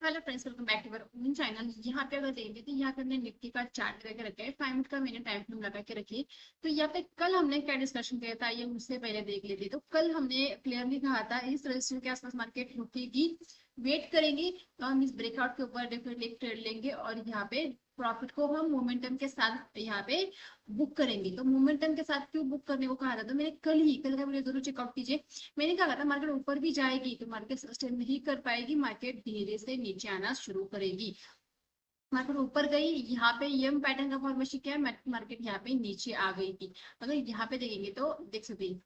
Hello friends, welcome back to our own channel. यहाँ पे अगर देखेंगे तो यहाँ पे हमने निफ्टी का चार्ट लगा के रखा है। 5 मिनट का मैंने टाइम फ्रेम लगा के रखी है। तो यहाँ पे कल हमने क्या डिस्कशन किया था ये उससे पहले देख लेते। तो कल हमने क्लियरली कहा था इस रजिस्टर के आसपास मार्केट रुकेगी, वेट करेंगे तो हम इस ब्रेकआउट के ऊपर डेफिनेटली एक ट्रेड लेंगे और यहाँ पे प्रॉफिट को हम मोमेंटम के साथ यहाँ पे बुक करेंगे। तो मोमेंटम के साथ क्यों बुक करने को कहा था, तो मैंने कल का वीडियो जरूर चेकआउट कीजिए। मैंने कहा था मार्केट ऊपर भी जाएगी तो मार्केट सस्टेन नहीं कर पाएगी, मार्केट धीरे से नीचे आना शुरू करेगी। मार्केट ऊपर गई, यहाँ पे यम पैटर्न का फॉर्मेशन किया, मार्केट यहाँ पे नीचे आ गई थी। अगर यहाँ पे देखेंगे तो देख सकते हैं,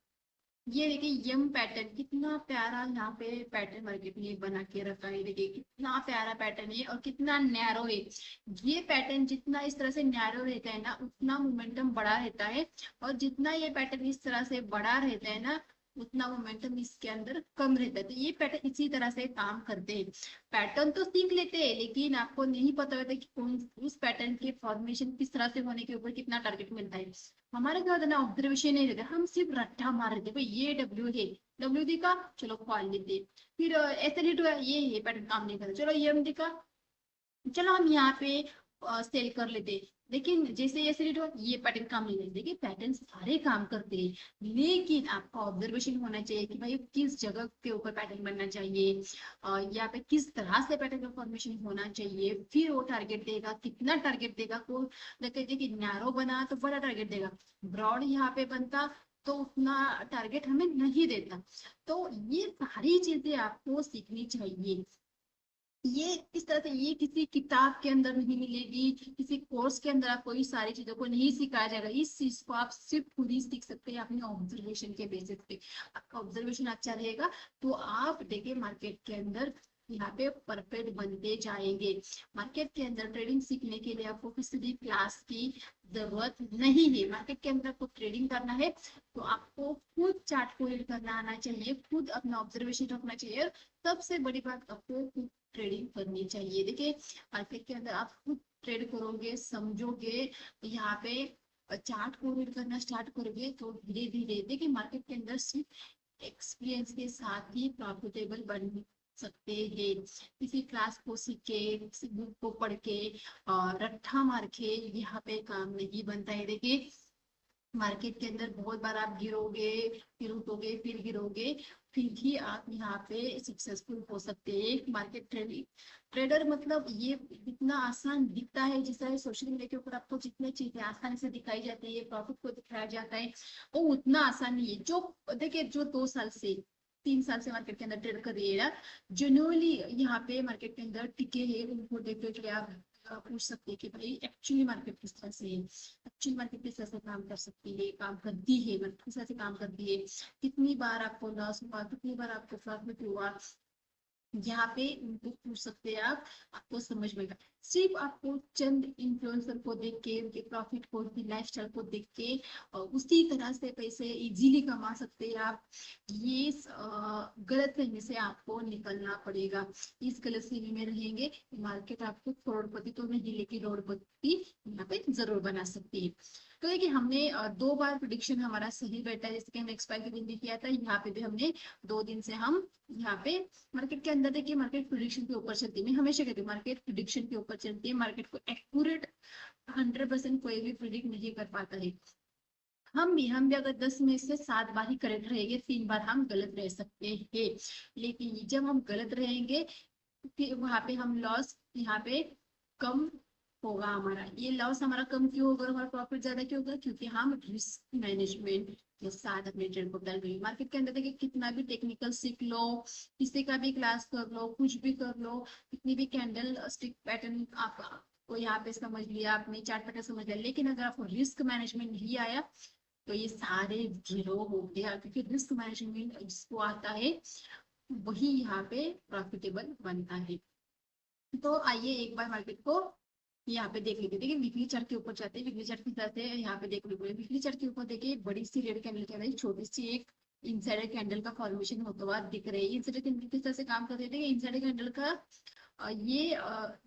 ये देखिए यम पैटर्न कितना प्यारा यहाँ पे पैटर्न मार्केट ने बना के रखा है। देखिए कितना प्यारा पैटर्न है और कितना नैरो है। ये पैटर्न जितना इस तरह से नैरो रहता है ना उतना मोमेंटम बड़ा रहता है, और जितना ये पैटर्न इस तरह से बड़ा रहता है ना उतना मोमेंटम इसके अंदर कम रहता है। तो ये पैटर्न इसी तरह से काम करते हैं। पैटर्न तो सीख लेते हैं लेकिन आपको नहीं पता होता कि कौन उस पैटर्न के फॉर्मेशन किस तरह से होने के ऊपर कितना टारगेट मिलता है। हमारे क्या होता है ना, ऑब्जर्वेशन नहीं रहता, हम सिर्फ रट्टा मार देते भाई ये डब्ल्यू है, डब्ल्यू दिखा चलो कॉल लेते। फिर ऐसे रेट हुआ ये पैटर्न काम नहीं करता, चलो ये हम दिखा चलो हम यहाँ पे सेल कर लेते। लेकिन जैसे ये रेट हुआ ये पैटर्न काम नहीं करते। देखिए पैटर्न सारे काम करते हैं लेकिन आपका ऑब्जर्वेशन होना चाहिए कि भाई किस जगह के ऊपर पैटर्न बनना चाहिए, यहाँ पे किस तरह से पैटर्न का फॉर्मेशन होना चाहिए, फिर वो टारगेट देगा कितना टारगेट देगा को। देखिए नैरो बना तो बड़ा टारगेट देगा, ब्रॉड यहाँ पे बनता तो उतना टारगेट हमें नहीं देता। तो ये सारी चीजें आपको सीखनी चाहिए। ये इस तरह से ये किसी किताब के अंदर नहीं मिलेगी, किसी कोर्स के अंदर आपको इस सारी चीजों को नहीं सिखाया जाएगा। इस चीज को आप सिर्फ खुद ही सीख सकते हैं अपने ऑब्जर्वेशन के बेसिस पे। आपका ऑब्जर्वेशन अच्छा रहेगा तो आप देखिए मार्केट के अंदर यहाँ पे परफेक्ट बनते जाएंगे। मार्केट के अंदर ट्रेडिंग सीखने के लिए आपको किसी भी क्लास की जरूरत नहीं है। मार्केट के अंदर आपको ट्रेडिंग करना है तो आपको खुद चार्ट को रीड करना आना चाहिए, खुद अपना ऑब्जर्वेशन रखना चाहिए। सबसे बड़ी बात आपको ट्रेडिंग करनी चाहिए। देखिए मार्केट के अंदर आप खुद ट्रेड करोगे, समझोगे, यहाँ पे चार्ट को रीड करना स्टार्ट करोगे तो धीरे धीरे देखिए मार्केट के अंदर सिर्फ एक्सपीरियंस के साथ ही प्रॉफिटेबल बन सकते हैं। किसी क्लास को सीख के किसी बुक को पढ़ के और रट्टा मार के यहाँ पे काम नहीं बनता है। देखिए मार्केट के अंदर बहुत बार आप गिरोगे, फिर उठोगे, फिर गिरोगे, फिर भी आप यहाँ पे सक्सेसफुल हो सकते हैं। मार्केट ट्रेडिंग ट्रेडर मतलब ये इतना आसान दिखता है, जैसा सोशल मीडिया के ऊपर आपको जितनी चीजें आसानी से दिखाई जाती है, प्रॉफिट को दिखाया जाता है, वो उतना आसान नहीं है। जो देखिए जो 2 साल से 3 साल से मार्केट के अंदर ट्रेड कर रही है ना, जेन्युइनली यहाँ पे मार्केट के अंदर टिके हैं, उनको डेफिनेटली आप पूछ सकते हैं कि भाई एक्चुअली मार्केट किस तरह से है, एक्चुअली मार्केट किस तरह से काम कर सकती है, काम करती है, मार्केट किस तरह से काम करती है, कितनी बार आपको लॉस हुआ, कितनी बार आपको प्रॉफिट हुआ, यहाँ पे उनको पूछ सकते हैं आप। आपको समझ में आएगा। सिर्फ आपको चंद इन्फ्लुएंसर को देख के, उनके प्रॉफिट को, उनकी लाइफस्टाइल को देख के और उसी तरह से पैसे इजीली कमा सकते हैं आप। ये गलत फहमी से आपको निकलना पड़ेगा। इस गलत फहमी में रहेंगे मार्केट आपको करोड़पति तो नहीं लेकिन करोड़पति यहाँ पे जरूर बना सकती है। तो देखिए हमने 2 बार प्रिडिक्शन हमारा सही बैठा है, जैसे कि हमने एक्सपायर के दिन भी किया था, यहाँ पे भी हमने 2 दिन से हम यहाँ पे मार्केट के अंदर देखिए मार्केट प्रिडिक्शन के ऊपर चलती है। मैं हमेशा कहती हूँ मार्केट प्रिडिक्शन के ऊपर चलती है। मार्केट को एक्यूरेट 100% कोई भी प्रिडिक्ट नहीं कर पाता है। हम भी अगर 10 में से 7 बार ही करेक्ट रहेंगे, 3 बार हम गलत रह सकते हैं। लेकिन जब हम गलत रहेंगे फिर वहां पे हम लॉस यहाँ पे कम होगा हमारा। ये लॉस हमारा कम क्यों होगा, हमारा प्रॉफिट ज्यादा क्यों होगा, क्योंकि हम रिस्क मैनेजमेंट के साथ अपने ट्रेड को डाल गए। मार्केट के अंदर देखिए कितना भी टेक्निकल सीख लो, किसी का भी क्लास कर लो, कुछ भी कर लो, कितनी भी कैंडल स्टिक पैटर्न आपको यहाँ पे समझ लिया, आपने चार्ट पैटर्न समझ लिया, लेकिन अगर आपको रिस्क मैनेजमेंट नहीं आया तो ये सारे जीरो हो गया। क्योंकि रिस्क मैनेजमेंट जिसको आता है वही यहाँ पे प्रॉफिटेबल बनता है। तो आइए एक बार मार्केट को यहाँ पे देख लेते हैं। वीकली चार्ट के ऊपर जाते हैं, वीकली चार्ट के साथ यहाँ पे देख लीजिए। वीकली चार्ट के ऊपर देखिए बड़ी सी रेड कैंडल के अंदर छोटी सी एक इनसाइडर कैंडल का फॉर्मेशन होता हुआ दिख रही है। इनसाइडर कैंडल किस तरह से काम कर रहे थे, इनसाइडर कैंडल का ये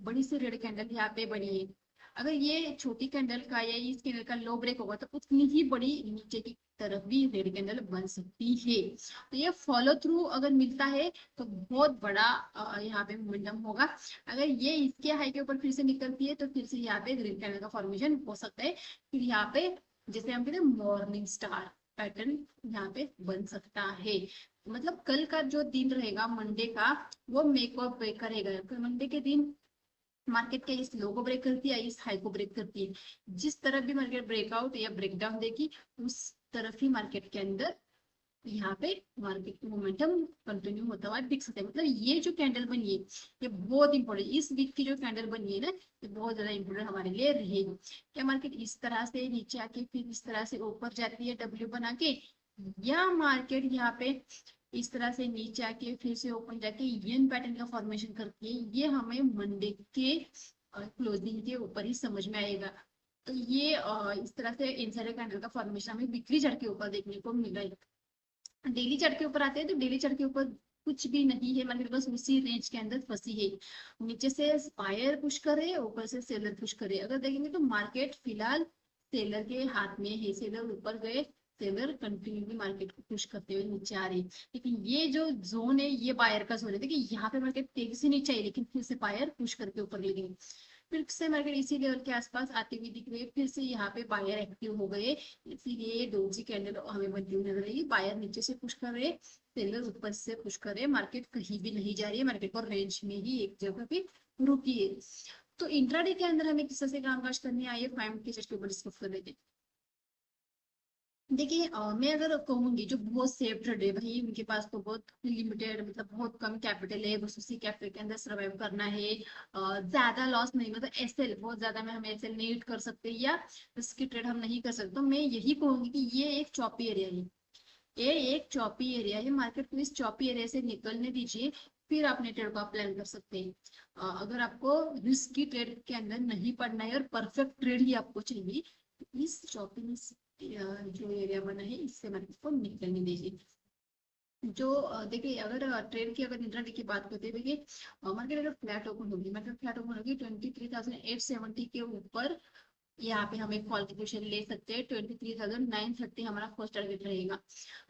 बड़ी सी रेड कैंडल यहाँ पे बनी है। अगर ये छोटी कैंडल का या इस कैंडल का लो ब्रेक होगा तो उतनी ही बड़ी नीचे की तरफ भी रेड कैंडल बन सकती है। तो ये फॉलो थ्रू अगर मिलता है तो बहुत बड़ा यहाँ पे मोमेंटम होगा। अगर ये इसके हाई के ऊपर फिर से निकलती है तो फिर से यहाँ पे ग्रीन कैंडल का फॉर्मेशन हो सकता है। फिर यहाँ पे जैसे हम कहते हैं मॉर्निंग स्टार पैटर्न यहाँ पे बन सकता है। मतलब कल का जो दिन रहेगा मंडे का वो मेक और ब्रेक करेगा। फिर मंडे के दिन मार्केट के इस लो को ब्रेक करती है, इस हाई को ब्रेक करती है। जिस तरफ भी मार्केट ब्रेकआउट या ब्रेकडाउन देगी उस तरफ ही मार्केट के अंदर यहाँ पे मार्केट मोमेंटम कंटिन्यू होता हुआ दिख सकता है। मतलब ये जो कैंडल बनी है ये बहुत इंपॉर्टेंट, इस वीक की जो कैंडल बनी है ना ये बहुत ज्यादा इंपॉर्टेंट हमारे लिए रहेगी। क्या मार्केट इस तरह से नीचे आके फिर इस तरह से ऊपर जाती है डब्ल्यू बना के, या मार्केट यहाँ पे इस तरह से नीचे आके फिर से ऊपर जाके येन पैटर्न का फॉर्मेशन करती है, ये हमें मंडे के क्लोजिंग के ऊपर ही समझ में आएगा। तो ये इस तरह से इनसाइडर कैंडल का फॉर्मेशन हमें वीकली चार्ट के ऊपर देखने को मिल रहा है। डेली चार्ट के ऊपर आते हैं तो डेली चार्ट के ऊपर कुछ भी नहीं है, मार्केट बस उसी रेंज के अंदर फंसी है। नीचे से बायर पुश करे, ऊपर से सेलर पुश करे। अगर देखेंगे तो मार्केट फिलहाल सेलर के हाथ में है, सेलर ऊपर गए, सेलर कंटिन्यूली मार्केट को पुश करते हुए नीचे आ रही है। लेकिन ये जो जोन है ये बायर का जोन है। देखिए यहाँ पे मार्केट तेजी से नीचे आई लेकिन फिर से बायर पुश करके ऊपर ले गई, फिर से मार्केट इसी लेवल के आसपास आती हुई दिख रही है, फिर से यहाँ पे बायर एक्टिव हो गए। इसीलिए डोजी कैंडल हमें बनती हुई नजर आई। बायर नीचे से पुश कर रहे, सेलर ऊपर से पुश कर रहे, मार्केट कहीं भी नहीं जा रही है, मार्केट को रेंज में ही एक जगह पे रुकी है। तो इंट्राडे के अंदर हमें किस तरह से कामकाज करने आई है 5 मिनट के चार्ट के ऊपर डिस्कस कर लेते हैं। देखिए मैं अगर कहूंगी जो बहुत सेफ ट्रेड है भाई उनके पास तो बहुत लिमिटेड मतलब बहुत कम कैपिटल है, बस उसी कैपिटल के अंदर सर्वाइव करना है। ज्यादा लॉस नहीं, मतलब एसएल बहुत ज्यादा में हम एसएल नहीं कर सकते या रिस्की ट्रेड हम नहीं कर सकते। तो मैं यही कहूंगी कि ये एक चॉपी एरिया है, ये एक चॉपी एरिया है, मार्केट को इस चॉपी एरिया से निकलने दीजिए, फिर अपने ट्रेड को आप प्लान कर सकते हैं। अगर आपको रिस्की ट्रेड के अंदर नहीं पड़ना है और परफेक्ट ट्रेड ही आपको चाहिए तो इस चॉपी जो एरिया बना है इससे मार्केट को निकलने दीजिए। जो देखिए अगर ट्रेड की अगर इंट्राडे की बात करते हैं, देखिए मार्केट अगर फ्लैट ओपन होगी, मार्केट फ्लैट ओपन होगी 23,870 के ऊपर, यहाँ पे हम एक कॉल की पोजीशन ले सकते हैं। 23,930 हमारा फर्स्ट टारगेट रहेगा।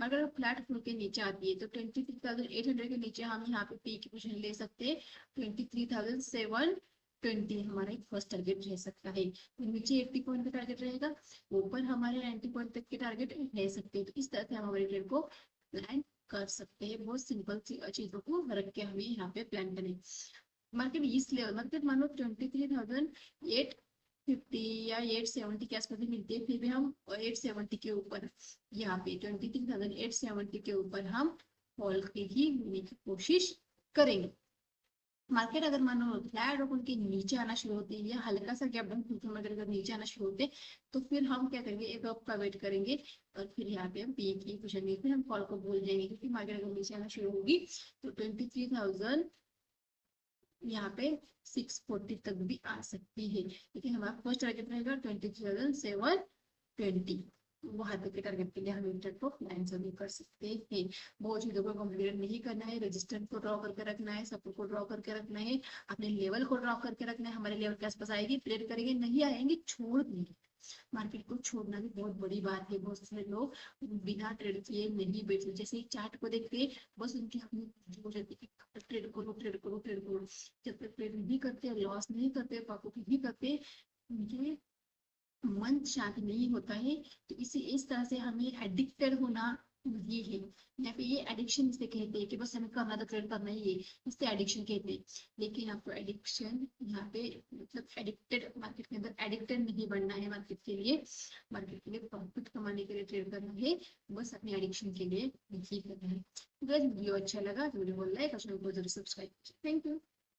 अगर फ्लैट खुल के नीचे आती है तो 23,800 के नीचे हम यहाँ पे पी की पोजीशन ले सकते हैं। 23,720 हमारा एक फर्स्ट टारगेट रह सकता है। तो नीचे 80 पॉइंट का टारगेट रहेगा, ऊपर हमारे 90 पॉइंट तक के टारगेट रह सकते हैं। तो इस तरह से हम हमारे ट्रेड को प्लान कर सकते हैं। बहुत सिंपल चीजों को रख के हमें यहाँ पे प्लान करें। मार्केट इस लेवल मार्केट मानो 23,850 या 870 के आसपास भी मिलती है, फिर भी हम 870 के ऊपर यहाँ पे 23,870 के ऊपर हम फॉल की ही होने की कोशिश करेंगे। मार्केट अगर मानो फ्लैट ओपन के नीचे आना शुरू होते हैं या हल्का सा गैप डाउन खुलकर मार्केट अगर नीचे आना शुरू होते हैं तो फिर हम क्या करेंगे, एक अप का वेट करेंगे और फिर यहाँ पे हम पी की पोजीशन में फिर हम कॉल को भूल जाएंगे, क्योंकि मार्केट अगर नीचे आना शुरू होगी तो 23,000 यहाँ पे 640 तक भी आ सकती है। लेकिन हमारा फर्स्ट टारगेट रहेगा 23,720, वहां तक के टारगेट के लिए हम इंटर को लाइन से भी कर सकते हैं। बहुत चीजों को कंप्लीट नहीं करना है, रेजिस्टेंस को ड्रॉ करके रखना है, सपोर्ट को ड्रॉ करके रखना है, अपने लेवल को ड्रॉ करके रखना है। हमारे लेवल के आसपास आएगी ट्रेड करेंगे, नहीं आएंगे छोड़ देंगे। मार्केट को छोड़ना भी बहुत बड़ी बात है। बहुत सारे लोग बिना ट्रेड किए नहीं बैठते, जैसे चार्ट को देख के बस उनकी हो जाती है ट्रेड करो ट्रेड करो ट्रेड करो। जब तक ट्रेड नहीं करते, लॉस नहीं करते, प्रॉफिट नहीं करते, उनके मन शांत नहीं होता है। तो इस तरह से हमें एडिक्टेड होना ये है। यहाँ पे ये एडिक्शन इसे कहते हैं कि बस हमें करना तो ट्रेड करना ही है, इससे एडिक्शन कहते हैं। लेकिन आपको एडिक्शन यहाँ पे मतलब एडिक्टेड मार्केट के अंदर एडिक्टेड नहीं बनना है। मार्केट के लिए प्रॉफिट कमाने के लिए ट्रेड करना है, बस अपने एडिक्शन के लिए नहीं करना है। अगर वीडियो अच्छा लगा तो वीडियो को लाइक और चैनल को जरूर सब्सक्राइब कीजिए। Thank you.